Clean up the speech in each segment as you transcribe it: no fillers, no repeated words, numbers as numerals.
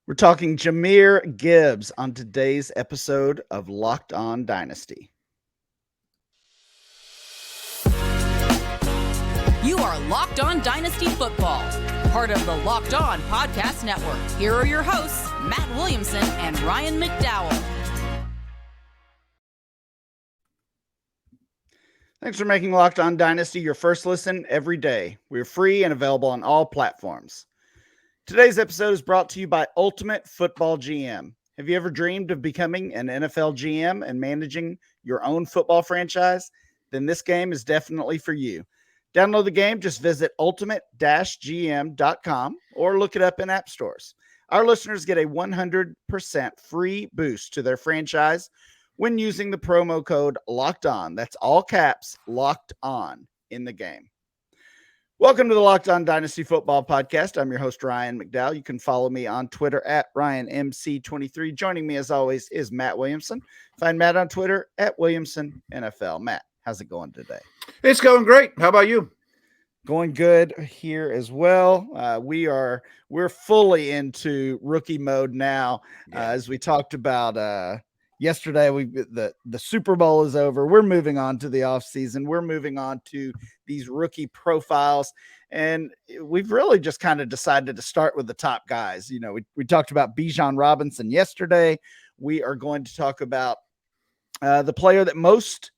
We're talking Jahmyr Gibbs on today's episode of Locked On Dynasty. You are Locked On Dynasty Football, part of the Locked On Podcast Network. Here are your hosts, Matt Williamson and Ryan McDowell. Thanks for making Locked On Dynasty your first listen every day. We're free and available on all platforms. Today's episode is brought to you by Ultimate Football GM. Have you ever dreamed of becoming an NFL GM and managing your own football franchise? Then this game is definitely for you. Download the game, just visit ultimate-gm.com or look it up in app stores. Our listeners get a 100% free boost to their franchise when using the promo code Locked On. That's all caps, Locked On in the game. Welcome to the Locked On Dynasty Football Podcast. I'm your host, Ryan McDowell. You can follow me on Twitter at RyanMC23. Joining me, as always, is Matt Williamson. Find Matt on Twitter at WilliamsonNFL. Matt, how's it going today? It's going great. How about you? Going good here as well. We're fully into rookie mode now. As we talked about yesterday, the Super Bowl is over. We're moving on to the offseason. We're moving on to these rookie profiles. And we've really just kind of decided to start with the top guys. You know, we talked about Bijan Robinson yesterday. We are going to talk about the player that most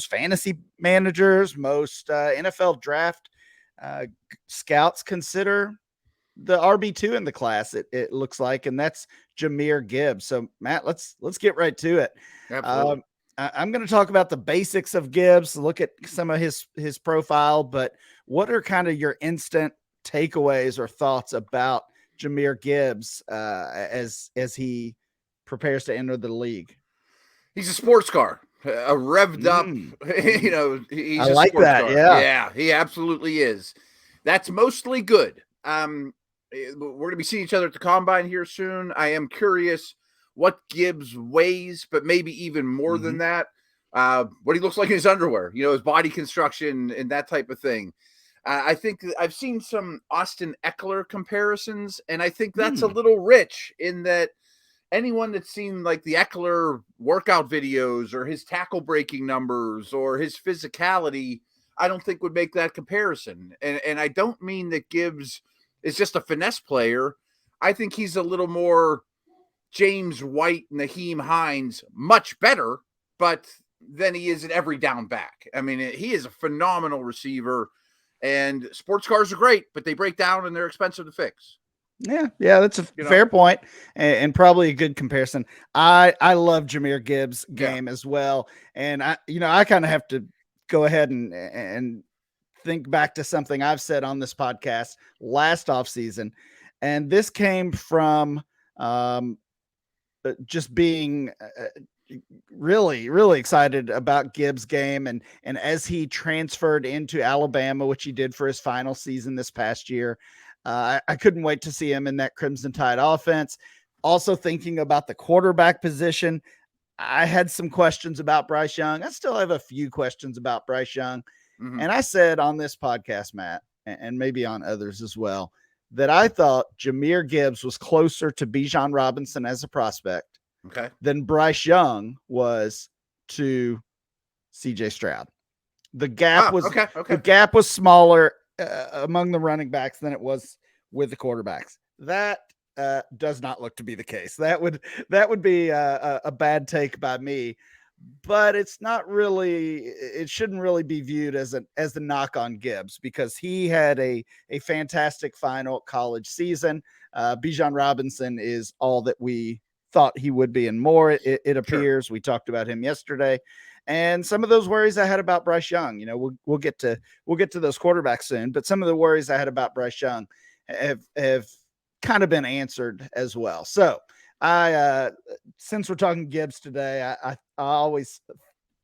fantasy managers, most NFL draft scouts consider the RB2 in the class, it looks like, and that's Jahmyr Gibbs. So, Matt, let's get right to it. Absolutely. I'm going to talk about the basics of Gibbs, look at some of his profile, but what are kind of your instant takeaways or thoughts about Jahmyr Gibbs as he prepares to enter the league? He's a sports car, a revved up, he's I a like sports that. car. Yeah, he absolutely is. That's mostly good. We're going to be seeing each other at the combine here soon. I am curious what Gibbs weighs, but maybe even more than that, what he looks like in his underwear, his body construction and that type of thing. I think I've seen some Austin Eckler comparisons, and I think that's a little rich in that anyone that's seen like the Eckler workout videos or his tackle breaking numbers or his physicality, I don't think would make that comparison. And I don't mean that Gibbs is just a finesse player. I think he's a little more James White, Naheem Hines, much better, but than he is at every down back. I mean, he is a phenomenal receiver, and sports cars are great, but they break down and they're expensive to fix. Yeah, that's a fair point, and probably a good comparison. I love Jahmyr Gibbs' game as well, and I kind of have to go ahead and think back to something I've said on this podcast last offseason, and this came from just being really, really excited about Gibbs' game, and as he transferred into Alabama, which he did for his final season this past year. I couldn't wait to see him in that Crimson Tide offense. Also thinking about the quarterback position, I had some questions about Bryce Young. I still have a few questions about Bryce Young. And I said on this podcast, Matt, and maybe on others as well, that I thought Jahmyr Gibbs was closer to Bijan Robinson as a prospect than Bryce Young was to CJ Stroud. The gap the gap was smaller among the running backs than it was with the quarterbacks. That does not look to be the case. That would be a bad take by me, but it's not really. It shouldn't really be viewed as a knock on Gibbs, because he had a fantastic final college season. Bijan Robinson is all that we thought he would be and more. It appears. We talked about him yesterday. And some of those worries I had about Bryce Young, we'll get to those quarterbacks soon, but some of the worries I had about Bryce Young have kind of been answered as well. So since we're talking Gibbs today, I always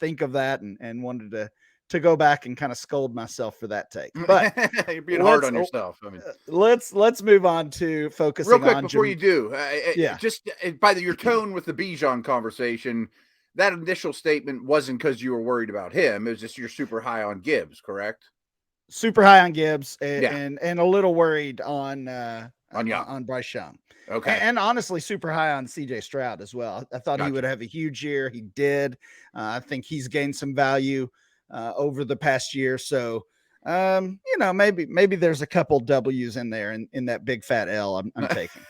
think of that and wanted to go back and kind of scold myself for that take. But you're being hard on yourself. I mean, let's move on to focusing real quick on before you do. Just by your tone with the Bijan conversation, that initial statement wasn't because you were worried about him. It was just you're super high on Gibbs, correct? Super high on Gibbs and a little worried on on Bryce Young. Okay. And honestly, super high on CJ Stroud as well. I thought he would have a huge year. He did. I think he's gained some value over the past year. So, maybe there's a couple W's in there in that big fat L I'm taking.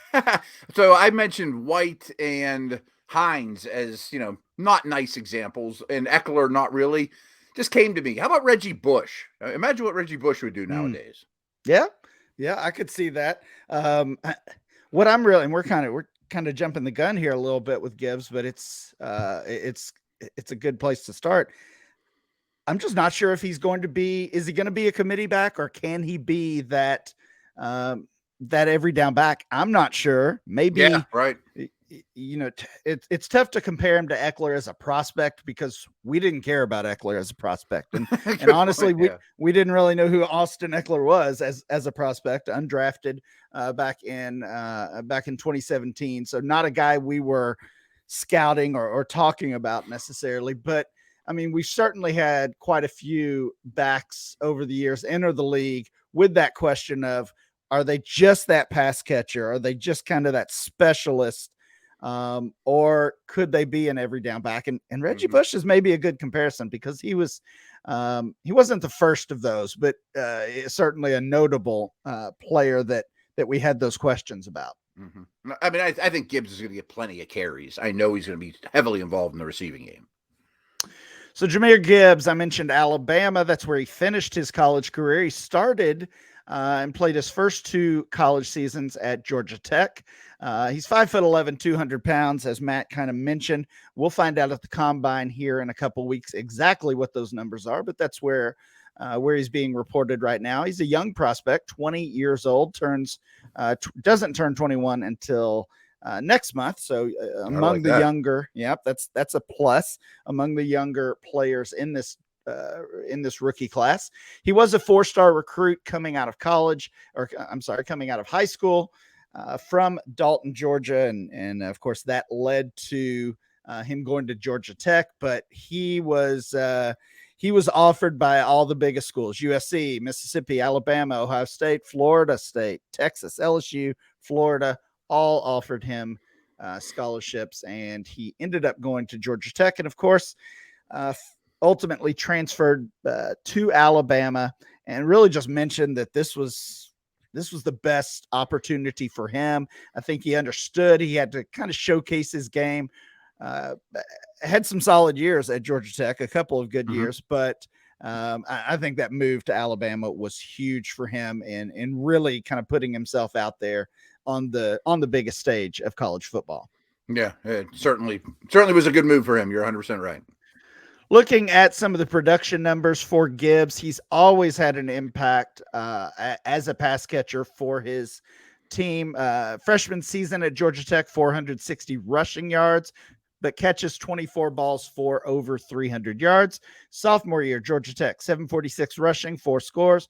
So I mentioned White and Hines as, not nice examples, and Eckler, not really. Just came to me. How about Reggie Bush? Imagine what Reggie Bush would do nowadays. Yeah, I could see that. What I'm really, and we're kind of jumping the gun here a little bit with Gibbs, but it's a good place to start. I'm just not sure if is he going to be a committee back, or can he be that every down back? I'm not sure. Maybe. Yeah, right. It's tough to compare him to Eckler as a prospect, because we didn't care about Eckler as a prospect. And honestly, we didn't really know who Austin Eckler was as a prospect, undrafted back in 2017. So not a guy we were scouting or talking about necessarily, but I mean, we certainly had quite a few backs over the years enter the league with that question of, are they just that pass catcher? Are they just kind of that specialist? Or could they be an every down back? And Reggie Bush is maybe a good comparison, because he wasn't the first of those, but certainly a notable player that we had those questions about. Mm-hmm. I mean, I think Gibbs is going to get plenty of carries. I know he's going to be heavily involved in the receiving game. So Jahmyr Gibbs, I mentioned Alabama. That's where he finished his college career. He started and played his first 2 college seasons at Georgia Tech. He's 5'11", 200 pounds, as Matt kind of mentioned. We'll find out at the combine here in a couple weeks exactly what those numbers are, but that's where he's being reported right now. He's a young prospect, 20 years old, doesn't turn 21 until next month. So among the younger, that's a plus among the younger players in this rookie class. He was a 4-star recruit coming out of coming out of high school from Dalton, Georgia. And of course that led to him going to Georgia Tech, but he was offered by all the biggest schools: USC, Mississippi, Alabama, Ohio State, Florida State, Texas, LSU, Florida, all offered him scholarships, and he ended up going to Georgia Tech. And of course, ultimately transferred to Alabama, and really just mentioned that this was the best opportunity for him. I think he understood he had to kind of showcase his game. Had some solid years at Georgia Tech, a couple of good years, but I think that move to Alabama was huge for him, and really kind of putting himself out there on the biggest stage of college football. Yeah, it certainly was a good move for him. You're 100% right. Looking at some of the production numbers for Gibbs, he's always had an impact as a pass catcher for his team. Freshman season at Georgia Tech, 460 rushing yards, but catches 24 balls for over 300 yards. Sophomore year, Georgia Tech, 746 rushing, 4 scores,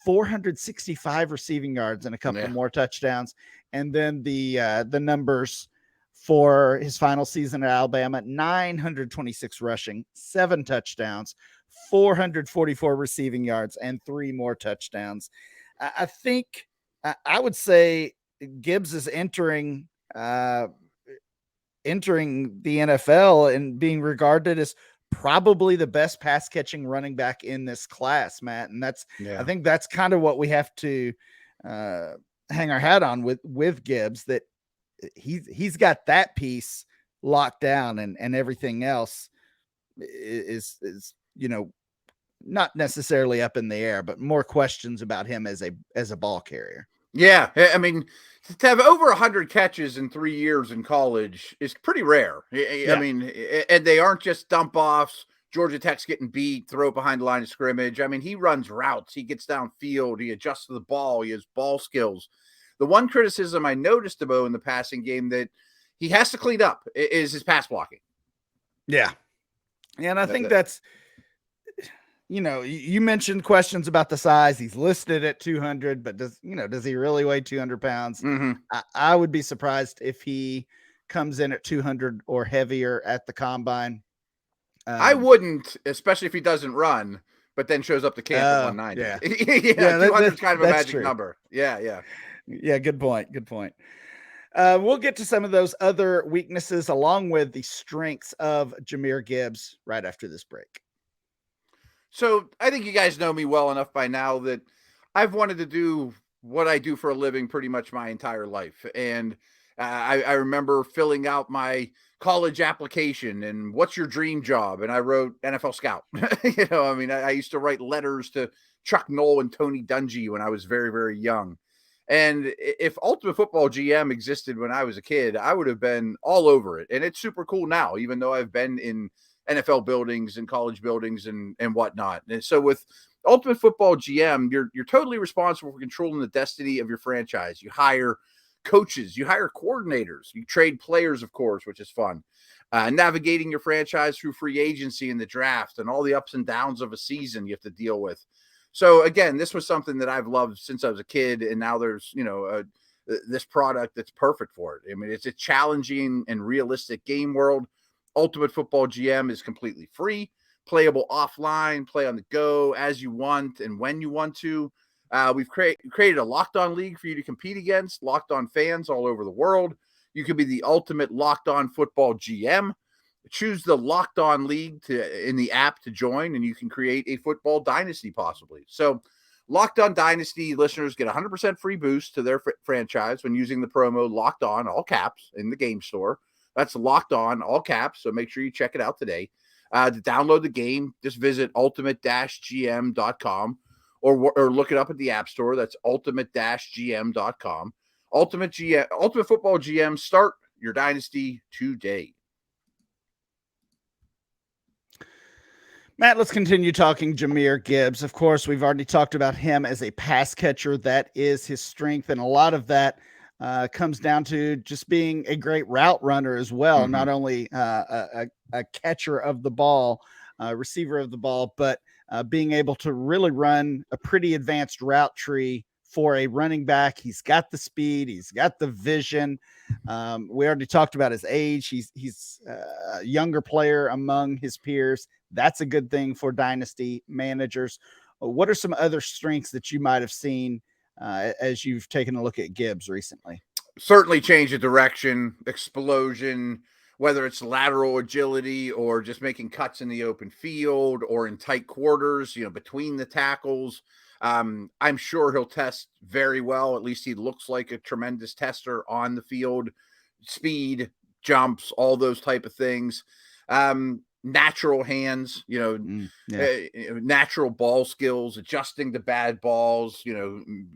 465 receiving yards, and a couple more touchdowns. And then the numbers for his final season at Alabama: 926 rushing, 7 touchdowns, 444 receiving yards, and 3 more touchdowns. I think I would say Gibbs is entering the NFL and being regarded as probably the best pass catching running back in this class, Matt. And I think that's kind of what we have to hang our hat on with Gibbs, that he's got that piece locked down, and everything else is not necessarily up in the air, but more questions about him as a ball carrier. Yeah, I mean, to have over 100 catches in 3 years in college is pretty rare. I mean, and they aren't just dump offs. Georgia Tech's getting beat, throw it behind the line of scrimmage. I mean, he runs routes. He gets downfield. He adjusts to the ball. He has ball skills. The one criticism I noticed about in the passing game that he has to clean up is his pass blocking. Yeah. And I think that's, you mentioned questions about the size. He's listed at 200, but does he really weigh 200 pounds? Mm-hmm. I would be surprised if he comes in at 200 or heavier at the combine. I wouldn't, especially if he doesn't run, but then shows up to camp at 190. Yeah. 200 is kind of a magic number. Yeah. Yeah, good point. Good point. We'll get to some of those other weaknesses along with the strengths of Jahmyr Gibbs right after this break. So I think you guys know me well enough by now that I've wanted to do what I do for a living pretty much my entire life. And I remember filling out my college application and what's your dream job? And I wrote NFL scout. I used to write letters to Chuck Noll and Tony Dungy when I was very, very young. And if Ultimate Football GM existed when I was a kid, I would have been all over it. And it's super cool now, even though I've been in NFL buildings and college buildings and whatnot. And so with Ultimate Football GM, you're totally responsible for controlling the destiny of your franchise. You hire coaches, you hire coordinators, you trade players, of course, which is fun. Navigating your franchise through free agency and the draft and all the ups and downs of a season you have to deal with. So again, this was something that I've loved since I was a kid, and now there's this product that's perfect for it. I mean, it's a challenging and realistic game world. Ultimate Football GM is completely free, playable offline, play on the go as you want and when you want to. We've created a Locked On League for you to compete against, Locked On fans all over the world. You can be the ultimate Locked On Football GM. Choose the Locked On League in the app to join, and you can create a football dynasty possibly. So Locked On Dynasty listeners get 100% free boost to their franchise when using the promo Locked On, all caps, in the game store. That's Locked On, all caps, so make sure you check it out today. To download the game, just visit ultimate-gm.com or look it up at the App Store. That's ultimate-gm.com. Ultimate Football GM, start your dynasty today. Matt, let's continue talking Jahmyr Gibbs. Of course, we've already talked about him as a pass catcher. That is his strength, and a lot of that comes down to just being a great route runner as well. Mm-hmm. Not only a catcher of the ball, receiver of the ball, but being able to really run a pretty advanced route tree for a running back. He's got the speed. He's got the vision. We already talked about his age. He's a younger player among his peers. That's a good thing for dynasty managers. What are some other strengths that you might have seen as you've taken a look at Gibbs recently? Certainly change of direction, explosion, whether it's lateral agility or just making cuts in the open field or in tight quarters, between the tackles. I'm sure he'll test very well. At least he looks like a tremendous tester on the field. Speed, jumps, all those type of things. Natural hands, natural ball skills, adjusting to bad balls,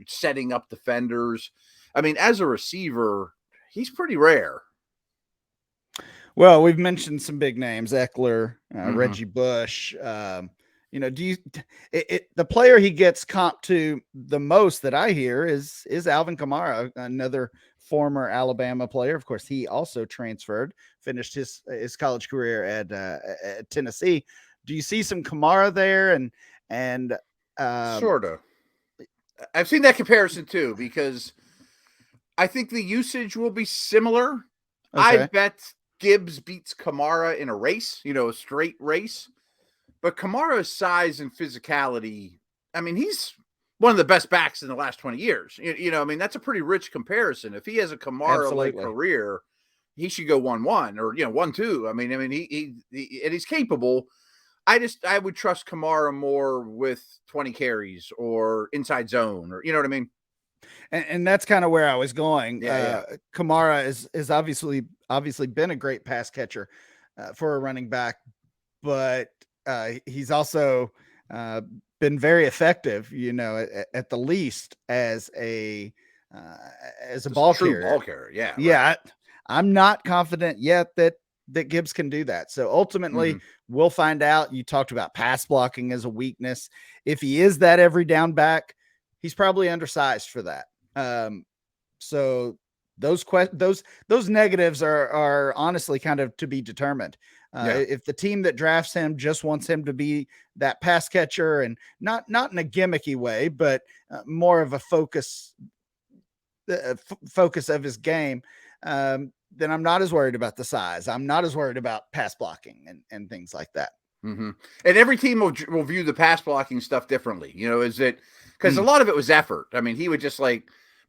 setting up defenders. I mean, as a receiver, he's pretty rare. Well, we've mentioned some big names, Eckler, Reggie Bush. The player he gets comped to the most that I hear is Alvin Kamara, another former Alabama player. Of course, he also transferred, finished his college career at Tennessee. Do you see some Kamara there? And sort of. I've seen that comparison too, because I think the usage will be similar. Okay. I bet Gibbs beats Kamara in a race, a straight race. But Kamara's size and physicality, I mean, he's one of the best backs in the last 20 years. That's a pretty rich comparison. If he has a Kamara-like career, he should go 1-1 or 1-2. I mean, he and he's capable. I would trust Kamara more with 20 carries or inside zone, or you know what I mean. And that's kind of where I was going. Kamara is obviously been a great pass catcher for a running back, but he's also been very effective, at the least as a ball carrier. Yeah. Yeah. Right. I'm not confident yet that Gibbs can do that. So ultimately we'll find out. You talked about pass blocking as a weakness. If he is that every down back, he's probably undersized for that. So those negatives are honestly kind of to be determined. If the team that drafts him just wants him to be that pass catcher and not in a gimmicky way, but more of a focus of his game, then I'm not as worried about the size. I'm not as worried about pass blocking and things like that. Mm-hmm. And every team will view the pass blocking stuff differently. Is it because a lot of it was effort. I mean, he would just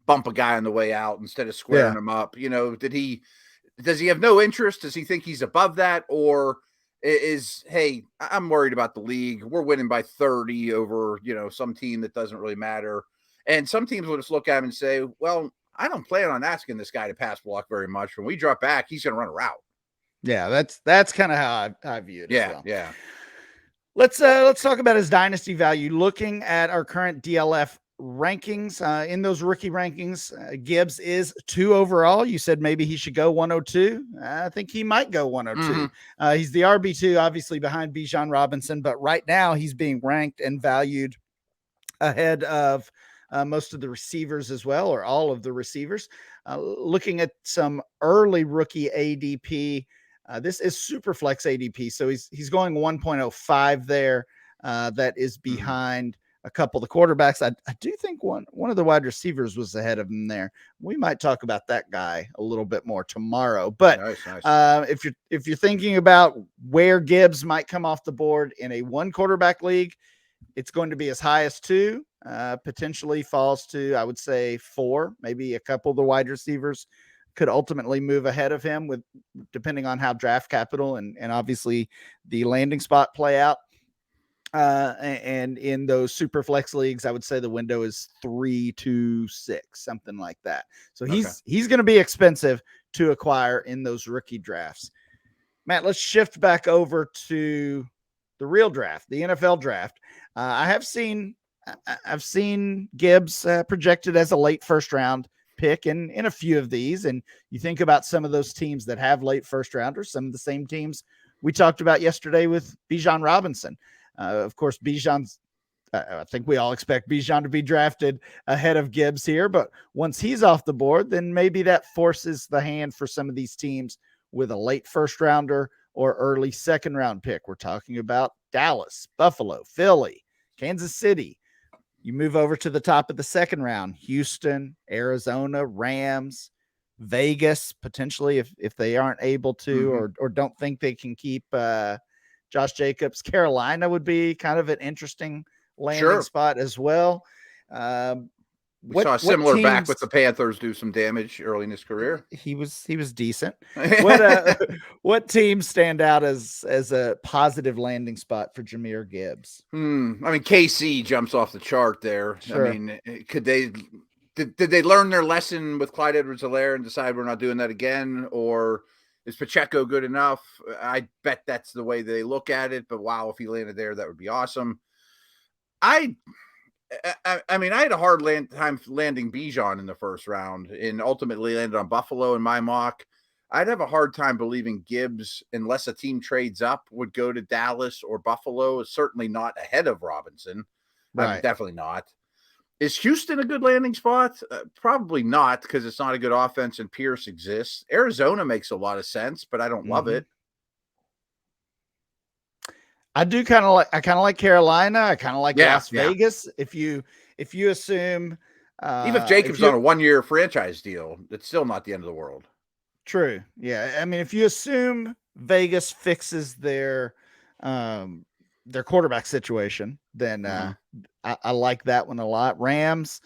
bump a guy on the way out instead of squaring him up? You know, does he have no interest? Does he think he's above that? Or hey, I'm worried about the league. We're winning by 30 over, you know, some team that doesn't really matter. And some teams will just look at him and say, well, I don't plan on asking this guy to pass block very much. When we drop back, he's going to run a route. Yeah, that's kind of how I view it. Yeah, as well. yeah. Let's talk about his dynasty value. Looking at our current DLF rankings, in those rookie rankings, Gibbs is 2 overall. You said maybe he should go 102. I think he might go 102. He's the RB2, obviously behind Bijan Robinson, but right now he's being ranked and valued ahead of most of the receivers as well, or all of the receivers. Looking at some early rookie ADP, this is super flex ADP, so he's going 1.05 there. That is behind a couple of the quarterbacks. I do think one of the wide receivers was ahead of him there. We might talk about that guy a little bit more tomorrow. But nice. If you're thinking about where Gibbs might come off the board in a 1 quarterback league, it's going to be as high as 2, potentially falls to, I would say, 4. Maybe a couple of the wide receivers could ultimately move ahead of him, with depending on how draft capital and obviously the landing spot play out. And in those super flex leagues, I would say the window is 3 to 6, something like that. So he's going to be expensive to acquire in those rookie drafts. Matt, let's shift back over to the real draft, the NFL draft. I've seen Gibbs projected as a late first round pick in a few of these. And you think about some of those teams that have late first rounders, some of the same teams we talked about yesterday with Bijan Robinson. Of course, Bijan's, I think we all expect Bijan to be drafted ahead of Gibbs here, but once he's off the board, then maybe that forces the hand for some of these teams with a late first rounder or early second round pick. We're talking about Dallas, Buffalo, Philly, Kansas City. You move over to the top of the second round, Houston, Arizona, Rams, Vegas, potentially if they aren't able to or don't think they can keep Josh Jacobs. Carolina would be kind of an interesting landing spot as well. We saw a similar back with the Panthers do some damage early in his career. He was decent. What teams stand out as a positive landing spot for Jahmyr Gibbs? I mean, KC jumps off the chart there. Sure. I mean, did they learn their lesson with Clyde Edwards-Helaire and decide we're not doing that again? Or is Pacheco good enough? I bet that's the way they look at it, but wow, if he landed there, that would be awesome. I mean, I had a hard time landing Bijan in the first round and ultimately landed on Buffalo in my mock. I'd have a hard time believing Gibbs, unless a team trades up, would go to Dallas or Buffalo. Certainly not ahead of Robinson. Right. I mean, definitely not. Is Houston a good landing spot? Probably not, because it's not a good offense and Pierce exists. Arizona makes a lot of sense, but I don't love it. I kind of like Carolina. I kind of like Las Vegas. If you assume, even if Jacobs on a 1-year franchise deal, it's still not the end of the world. True. Yeah. I mean, if you assume Vegas fixes their quarterback situation, then I like that one a lot. Rams,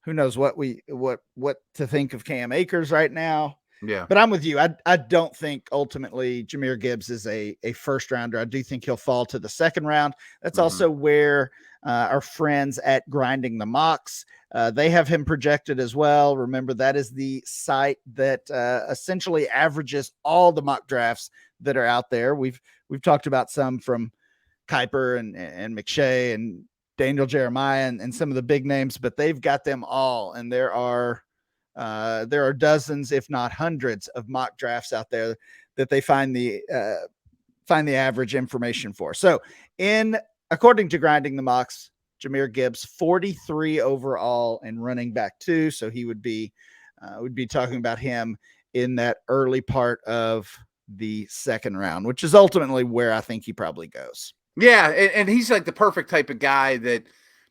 who knows what to think of Cam Akers right now. Yeah. But I'm with you. I don't think ultimately Jahmyr Gibbs is a first rounder. I do think he'll fall to the second round. That's also where our friends at Grinding the Mocks, they have him projected as well. Remember, that is the site that essentially averages all the mock drafts that are out there. We've talked about some from Kuiper and McShay and Daniel Jeremiah and some of the big names, but they've got them all. And there are dozens, if not hundreds, of mock drafts out there that they find the average information for. So according to Grinding the Mocks, Jahmyr Gibbs, 43 overall and running back 2. So he would be talking about him in that early part of the second round, which is ultimately where I think he probably goes. Yeah. And he's like the perfect type of guy that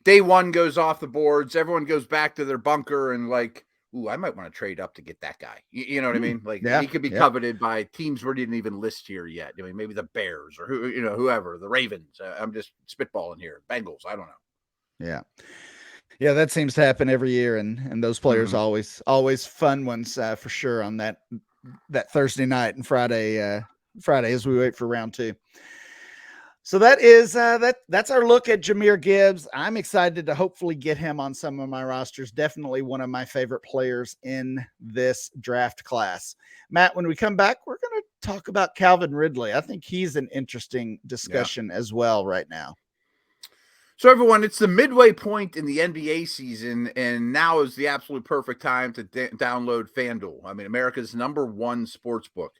day one goes off the boards. Everyone goes back to their bunker and like, ooh, I might want to trade up to get that guy. You know what I mean? Like he could be coveted by teams we didn't even list here yet. I mean, maybe the Bears or whoever, the Ravens. I'm just spitballing here. Bengals. I don't know. Yeah. Yeah, that seems to happen every year, and those players always fun ones for sure on that Thursday night and Friday as we wait for round 2. So that is that's our look at Jahmyr Gibbs. I'm excited to hopefully get him on some of my rosters. Definitely one of my favorite players in this draft class. Matt, when we come back, we're going to talk about Calvin Ridley. I think he's an interesting discussion as well right now. So everyone, it's the midway point in the NBA season, and now is the absolute perfect time to download FanDuel. I mean, America's #1 sports book.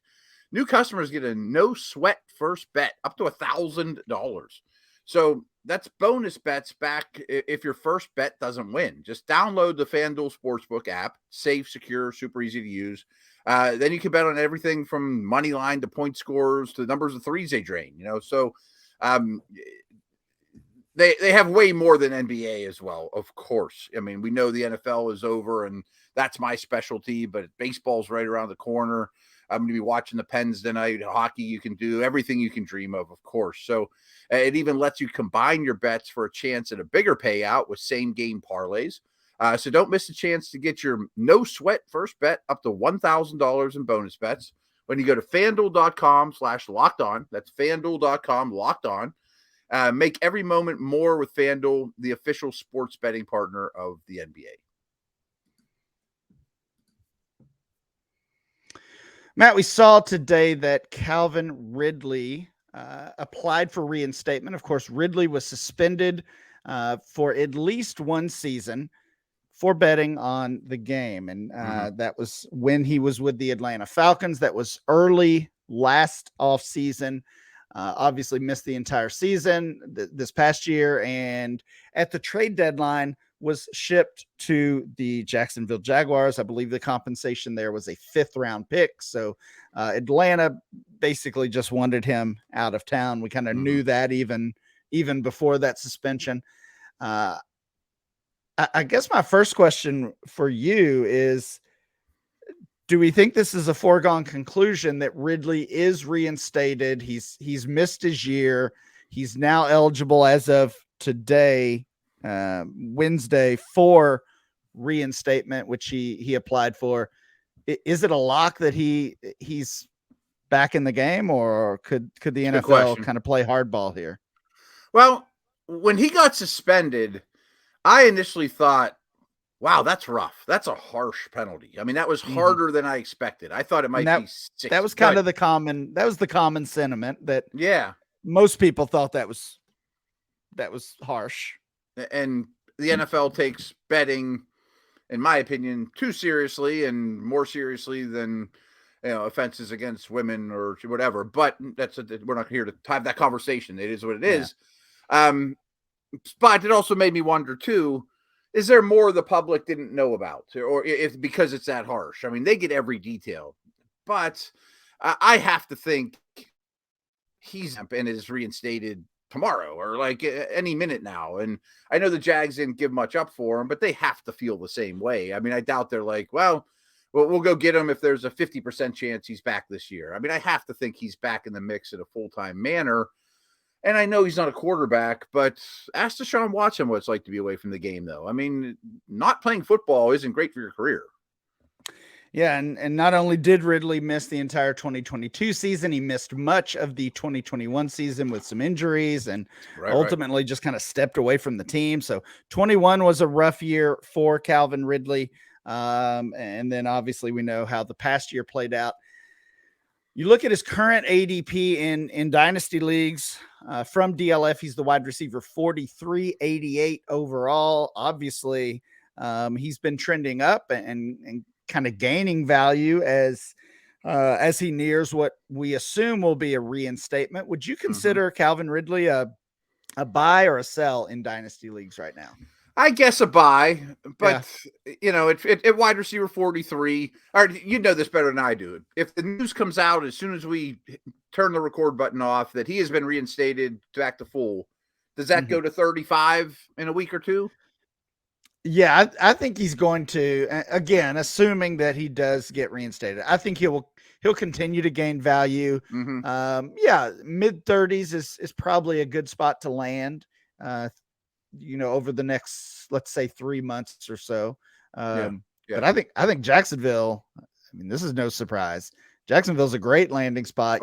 New customers get a no-sweat first bet up to $1,000. So that's bonus bets back if your first bet doesn't win. Just download the FanDuel Sportsbook app. Safe, secure, super easy to use. Then you can bet on everything from money line to point scores to the numbers of threes they drain. So they have way more than NBA as well, of course. I mean, we know the NFL is over, and that's my specialty, but baseball's right around the corner. I'm going to be watching the Pens tonight. Hockey, you can do everything you can dream of course. So it even lets you combine your bets for a chance at a bigger payout with same game parlays. So don't miss a chance to get your no sweat first bet up to $1,000 in bonus bets when you go to FanDuel.com/lockedon. That's FanDuel.com/lockedon. Make every moment more with FanDuel, the official sports betting partner of the NBA. Matt, we saw today that Calvin Ridley applied for reinstatement. Of course, Ridley was suspended for at least one season for betting on the game. And that was when he was with the Atlanta Falcons. That was early last offseason. Obviously missed the entire season this past year. And at the trade deadline, was shipped to the Jacksonville Jaguars. I believe the compensation there was a 5th-round pick. So Atlanta basically just wanted him out of town. We kind of knew that even before that suspension. I guess my first question for you is, do we think this is a foregone conclusion that Ridley is reinstated? He's missed his year. He's now eligible as of today, Wednesday, for reinstatement, which he applied for. Is it a lock that he's back in the game, or could the NFL kind of play hardball here? Well, when he got suspended, I initially thought, wow, that's rough. That's a harsh penalty. I mean, that was harder than I expected. I thought it might be 6. That was kind of the common sentiment that most people thought that was harsh. And the NFL takes betting, in my opinion, too seriously, and more seriously than offenses against women or whatever. But we're not here to have that conversation. It is what it is. But it also made me wonder too, is there more the public didn't know about, or if because it's that harsh? I mean, they get every detail, but I have to think he's and is reinstated tomorrow or like any minute now. And I know the Jags didn't give much up for him, but they have to feel the same way. I mean, I doubt they're like, well, we'll go get him if there's a 50% chance he's back this year. I mean, I have to think he's back in the mix in a full-time manner. And I know he's not a quarterback, but ask Deshaun Watson what it's like to be away from the game, though. I mean, not playing football isn't great for your career. Yeah, and not only did Ridley miss the entire 2022 season, he missed much of the 2021 season with some injuries and ultimately just kind of stepped away from the team. So 21 was a rough year for Calvin Ridley. And then obviously we know how the past year played out. You look at his current ADP in dynasty leagues from DLF, he's the wide receiver 4388 overall. Obviously, he's been trending up and kind of gaining value as he nears what we assume will be a reinstatement. Would you consider Calvin Ridley a buy or a sell in dynasty leagues right now? I guess a buy, but at wide receiver 43, or you know this better than I do. If the news comes out as soon as we turn the record button off that he has been reinstated back to full, does that go to 35 in a week or two? Yeah, I think he's going to, again, assuming that he does get reinstated. I think he'll continue to gain value. Mid-30s is probably a good spot to land. Over the next let's say 3 months or so. Yeah. But I think Jacksonville, I mean, this is no surprise. Jacksonville's a great landing spot,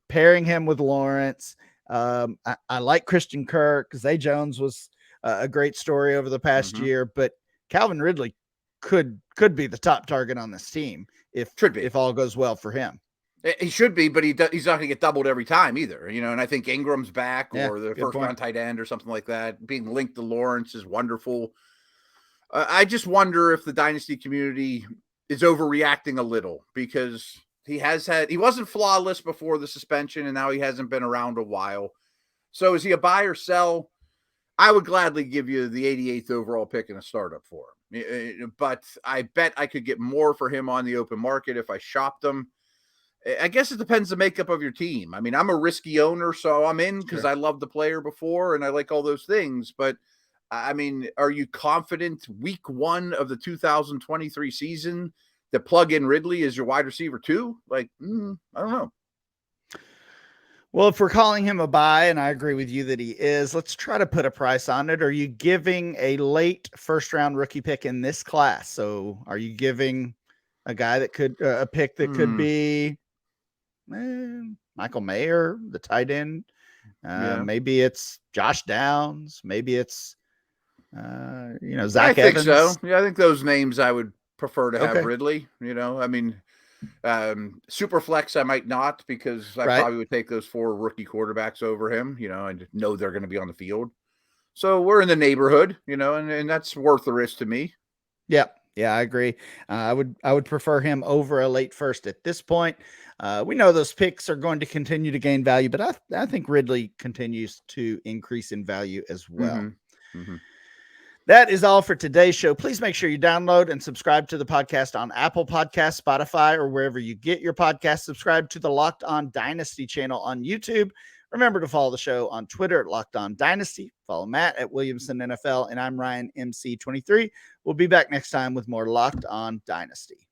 pairing him with Lawrence. I like Christian Kirk. Zay Jones was a great story over the past year, but Calvin Ridley could be the top target on this team if all goes well for him. He should be, but he's not going to get doubled every time either, and I think Ingram's back or the first round tight end or something like that. Being linked to Lawrence is wonderful. I just wonder if the dynasty community is overreacting a little, because he wasn't flawless before the suspension, and now he hasn't been around a while. So is he a buy or sell? I would gladly give you the 88th overall pick in a startup for him, but I bet I could get more for him on the open market if I shopped him. I guess it depends the makeup of your team. I mean, I'm a risky owner, so I'm in because I loved the player before and I like all those things. But I mean, are you confident week 1 of the 2023 season to plug in Ridley as your wide receiver 2? Like, I don't know. Well, if we're calling him a buy, and I agree with you that he is, let's try to put a price on it. Are you giving a late first round rookie pick in this class? So are you giving a guy that could, a pick that could be Michael Mayer, the tight end? Maybe it's Josh Downs. Maybe it's, Zach Evans. I think so. Yeah, I think those names I would prefer to have Ridley. I mean, super flex I might not, because I probably would take those 4 rookie quarterbacks over him, and know they're going to be on the field. So we're in the neighborhood, and that's worth the risk to me. Yeah, I agree. I would prefer him over a late first at this point. We know those picks are going to continue to gain value, but I think Ridley continues to increase in value as well. That is all for today's show. Please make sure you download and subscribe to the podcast on Apple Podcasts, Spotify, or wherever you get your podcasts. Subscribe to the Locked On Dynasty channel on YouTube. Remember to follow the show on Twitter at Locked On Dynasty. Follow Matt at Williamson NFL, and I'm Ryan MC23. We'll be back next time with more Locked On Dynasty.